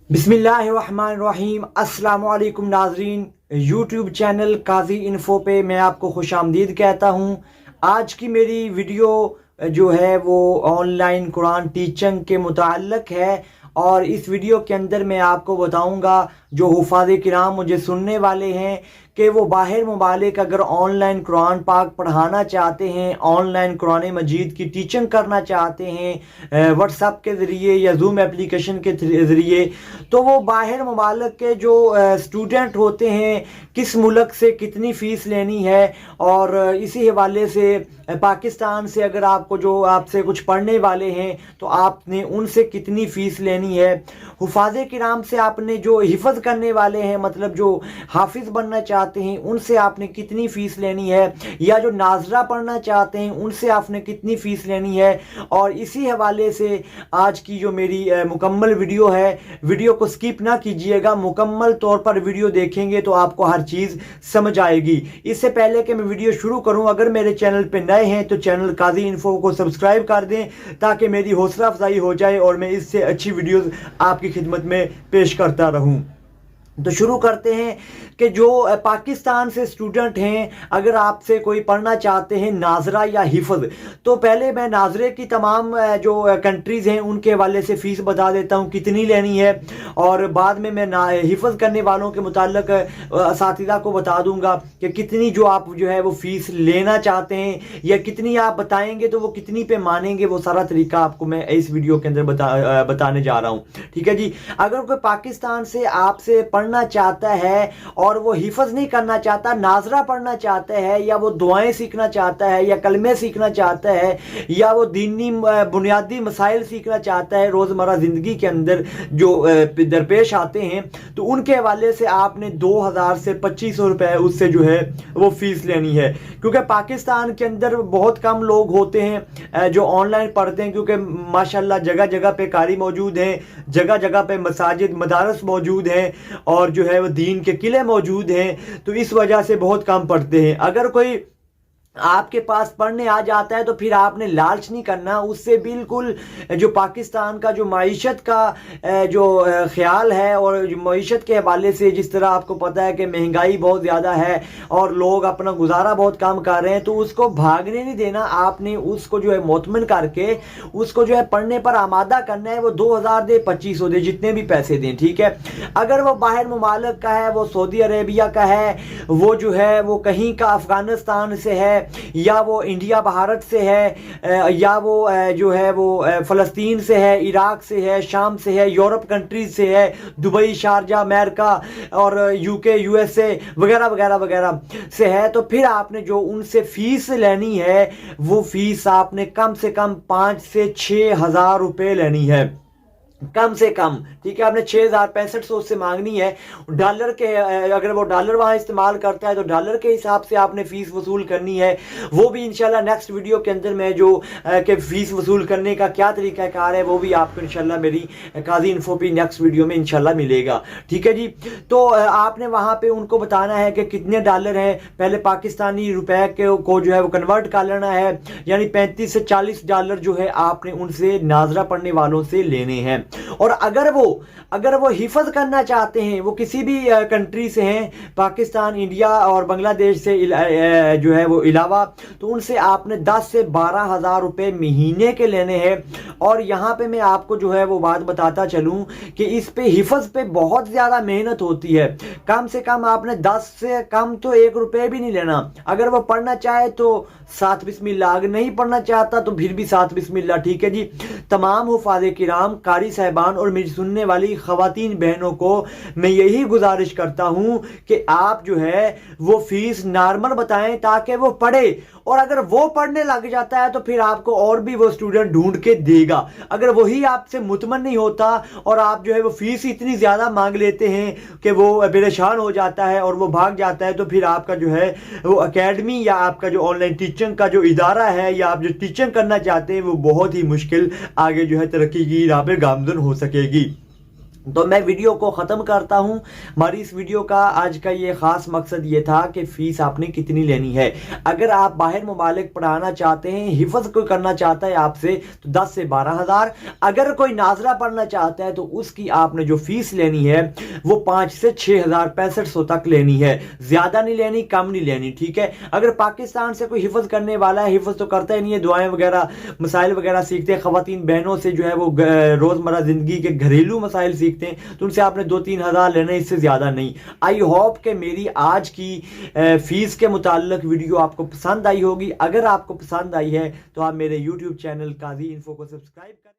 بسم اللہ الرحمن الرحیم۔ السلام علیکم ناظرین، یوٹیوب چینل قاضی انفو پہ میں آپ کو خوش آمدید کہتا ہوں۔ آج کی میری ویڈیو جو ہے وہ آن لائن قرآن ٹیچنگ کے متعلق ہے، اور اس ویڈیو کے اندر میں آپ کو بتاؤں گا جو حفاظ کرام مجھے سننے والے ہیں کہ وہ باہر ممالک اگر آن لائن قرآن پاک پڑھانا چاہتے ہیں، آن لائن قرآن مجید کی ٹیچنگ کرنا چاہتے ہیں واٹس ایپ کے ذریعے یا زوم اپلیکیشن کے ذریعے، تو وہ باہر ممالک کے جو سٹوڈنٹ ہوتے ہیں کس ملک سے کتنی فیس لینی ہے، اور اسی حوالے سے پاکستان سے اگر آپ کو جو آپ سے کچھ پڑھنے والے ہیں تو آپ نے ان سے کتنی فیس لینی ہے، حفاظ کرام سے آپ نے جو حفظ کرنے والے ہیں مطلب جو حافظ بننا چاہتے ہیں ان سے آپ نے کتنی فیس لینی ہے، یا جو ناظرہ پڑھنا چاہتے ہیں ان سے آپ نے کتنی فیس لینی ہے۔ اور اسی حوالے سے آج کی جو میری مکمل ویڈیو ہے، ویڈیو کو سکپ نہ کیجئے گا، مکمل طور پر ویڈیو دیکھیں گے تو آپ کو ہر چیز سمجھ آئے گی۔ اس سے پہلے کہ میں ویڈیو شروع کروں، اگر میرے چینل پہ نئے ہیں تو چینل قاضی انفو کو سبسکرائب کر دیں تاکہ میری حوصلہ افزائی ہو جائے اور میں اس سے اچھی ویڈیوز آپ کی خدمت میں پیش کرتا رہوں۔ تو شروع کرتے ہیں کہ جو پاکستان سے سٹوڈنٹ ہیں، اگر آپ سے کوئی پڑھنا چاہتے ہیں ناظرہ یا حفظ، تو پہلے میں ناظرے کی تمام جو کنٹریز ہیں ان کے حوالے سے فیس بتا دیتا ہوں کتنی لینی ہے، اور بعد میں حفظ کرنے والوں کے متعلق اساتذہ کو بتا دوں گا کہ کتنی جو آپ جو ہے وہ فیس لینا چاہتے ہیں، یا کتنی آپ بتائیں گے تو وہ کتنی پہ مانیں گے، وہ سارا طریقہ آپ کو میں اس ویڈیو کے اندر بتانے جا رہا ہوں۔ ٹھیک ہے جی، اگر کوئی پاکستان سے آپ سے پڑھنا چاہتا ہے اور وہ حفظ نہیں کرنا چاہتا، ناظرہ پڑھنا چاہتا ہے، یا وہ دعائیں سیکھنا چاہتا ہے، یا کلمے سیکھنا چاہتا ہے، یا وہ دینی بنیادی مسائل سیکھنا چاہتا ہے روزمرہ زندگی کے اندر جو درپیش آتے ہیں، تو ان کے حوالے سے آپ نے 2000 سے 2500 روپے اس سے جو ہے وہ فیس لینی ہے، کیونکہ پاکستان کے اندر بہت کم لوگ ہوتے ہیں جو آن لائن پڑھتے ہیں، کیونکہ ماشاءاللہ جگہ جگہ پہ قاری موجود ہیں، جگہ جگہ پہ مساجد مدارس موجود ہیں، اور جو ہے وہ دین کے قلعے موجود ہیں، تو اس وجہ سے بہت کم پڑھتے ہیں۔ اگر کوئی آپ کے پاس پڑھنے آ جاتا ہے تو پھر آپ نے لالچ نہیں کرنا، اس سے بالکل جو پاکستان کا جو معیشت کا جو خیال ہے، اور معیشت کے حوالے سے جس طرح آپ کو پتہ ہے کہ مہنگائی بہت زیادہ ہے اور لوگ اپنا گزارا بہت کم کر رہے ہیں، تو اس کو بھاگنے نہیں دینا، آپ نے اس کو جو ہے مطمئن کر کے اس کو جو ہے پڑھنے پر آمادہ کرنا ہے۔ وہ 2000 دے 2500 دے جتنے بھی پیسے دیں، ٹھیک ہے۔ اگر وہ باہر ممالک کا ہے، وہ سعودی عربیہ کا ہے، وہ جو ہے وہ کہیں کا افغانستان سے ہے، یا وہ انڈیا بھارت سے ہے، یا وہ جو ہے وہ فلسطین سے ہے، عراق سے ہے، شام سے ہے، یورپ کنٹریز سے ہے، دبئی، شارجہ، امریکہ اور UK USA وغیرہ وغیرہ وغیرہ سے ہے، تو پھر آپ نے جو ان سے فیس لینی ہے وہ فیس آپ نے کم سے کم 5 سے 6000 روپے لینی ہے، کم سے کم، ٹھیک ہے۔ آپ نے 6500 سے مانگنی ہے ڈالر کے، اگر وہ ڈالر وہاں استعمال کرتا ہے تو ڈالر کے حساب سے آپ نے فیس وصول کرنی ہے۔ وہ بھی انشاءاللہ نیکسٹ ویڈیو کے اندر میں جو کہ فیس وصول کرنے کا کیا طریقہ کار ہے وہ بھی آپ کو انشاءاللہ میری قاضی انفو پہ نیکسٹ ویڈیو میں انشاءاللہ ملے گا، ٹھیک ہے جی۔ تو آپ نے وہاں پہ ان کو بتانا ہے کہ کتنے ڈالر ہیں، پہلے پاکستانی روپے کو جو ہے وہ کنورٹ کر لینا ہے، یعنی 35 سے 40 ڈالر جو ہے آپ نے ان سے ناظرہ پڑھنے والوں سے لینے ہیں۔ اور اگر وہ حفظ کرنا چاہتے ہیں، وہ کسی بھی کنٹری سے ہیں، پاکستان، انڈیا اور بنگلہ دیش سے جو ہے وہ علاوہ، تو ان سے آپ نے 10 سے 12,000 روپے مہینے کے لینے ہیں۔ اور یہاں پہ میں آپ کو جو ہے وہ بات بتاتا چلوں کہ اس پہ حفظ پہ بہت زیادہ محنت ہوتی ہے، کم سے کم آپ نے 10 سے کم تو 1 روپے بھی نہیں لینا۔ اگر وہ پڑھنا چاہے تو ساتھ بسم اللہ، اگر نہیں پڑھنا چاہتا تو پھر بھی ساتھ بسم اللہ، ٹھیک ہے جی۔ تمام حفاظ کرام، قاری صاحبان اور میری سننے والی خواتین بہنوں کو میں یہی گزارش کرتا ہوں کہ آپ جو ہے وہ فیس نارمل بتائیں تاکہ وہ پڑھے، اور اگر وہ پڑھنے لگ جاتا ہے تو پھر آپ کو اور بھی وہ سٹوڈنٹ ڈھونڈ کے دے گا۔ اگر وہی آپ سے مطمئن نہیں ہوتا اور آپ جو ہے وہ فیس اتنی زیادہ مانگ لیتے ہیں کہ وہ پریشان ہو جاتا ہے اور وہ بھاگ جاتا ہے، تو پھر آپ کا جو ہے وہ اکیڈمی یا آپ کا جو آن لائن ٹیچنگ کا جو ادارہ ہے، یا آپ جو ٹیچنگ کرنا چاہتے ہیں، وہ بہت ہی مشکل آگے جو ہے ترقی کی راہ پہ گامزن ہو سکے گی۔ تو میں ویڈیو کو ختم کرتا ہوں. ہماری اس ویڈیو کا آج کا یہ خاص مقصد یہ تھا کہ فیس آپ نے کتنی لینی ہے. اگر آپ باہر ممالک پڑھانا چاہتے ہیں, حفظ کوئی کرنا چاہتا ہے آپ سے, تو 10 سے 12,000. اگر کوئی ناظرہ پڑھنا چاہتا ہے تو اس کی آپ نے جو فیس لینی ہے وہ 5 سے 6,6500 تک لینی ہے, زیادہ نہیں لینی, کم نہیں لینی, ٹھیک ہے. اگر پاکستان سے کوئی حفظ کرنے والا ہے, حفظ تو کرتا ہی نہیں ہے, دعائیں وغیرہ مسائل وغیرہ سیکھتے ہیں, خواتین بہنوں سے جو ہے وہ روزمرہ زندگی کے گھریلو مسائل سیکھتے ہیں, تو ان سے آپ نے 2-3 ہزار لینا, اس سے زیادہ نہیں. آئی ہوپ کہ میری آج کی فیس کے متعلق ویڈیو آپ کو پسند آئی ہوگی. اگر آپ کو پسند آئی ہے تو آپ میرے یوٹیوب چینل قاضی انفو کو سبسکرائب کریں.